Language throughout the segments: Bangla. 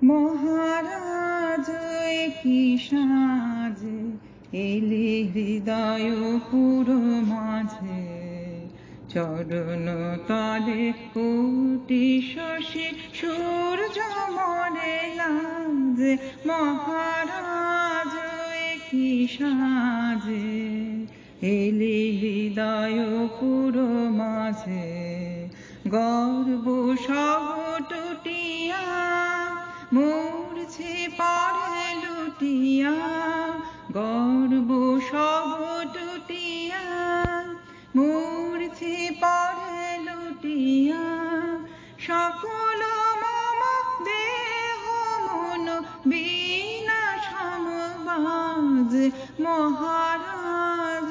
মহারাজ কি সাজে এলে হৃদয় পুরো মাঝে, চরণ তলে কোটি শশী সূর্য মরে লাজে। মহারাজ কি সাজে এলে হৃদয় পুরো মাঝে, গর্ব সব টুটিয়া মূর্ছে পড়ে লুটিয়া, গর্ব সব টুটিয়া মূর্ছে পড়ে লুটিয়া, সকল মম দেহ মন বিনা সমবাজ। মহারাজ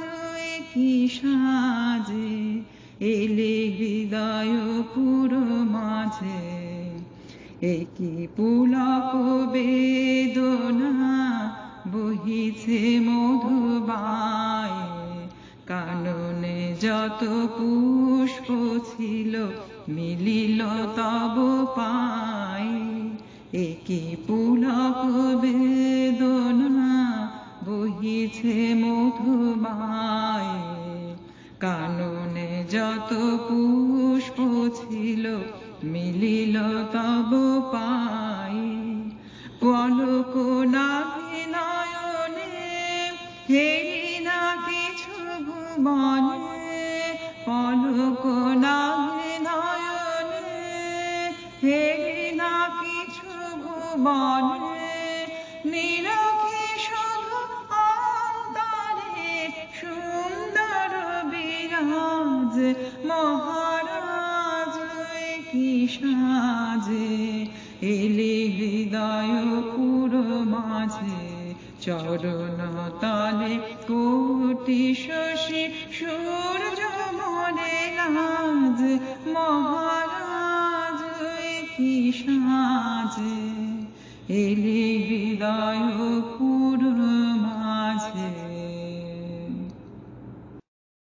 কি সাজে এলে হৃদয় পুরো মাঝে, একি পুলক বেদনা বহিছে মধুবায়ে, কাননে যত পুষ্প ছিল মিলিল তব পায়ে। একি পুলক বেদনা বহিছে মধুবায়ে, কাননে যত পুষ্প ছিল মিলিল তব পায়ে। পলক নাভি নয়নে হেরি না কিছু ভুবনে, পলক নাভি নয়নে হেরি না কিছু ভুবনে, নিরখে শুধু অন্তরে সুন্দর বিরাজ। মহারাজ কি সাজে এলে হৃদয় পুরো মাঝে, চরণ তলে কোটি শশী সূর্য মরে লাজ। মহারাজ কি সাজে এলে হৃদয়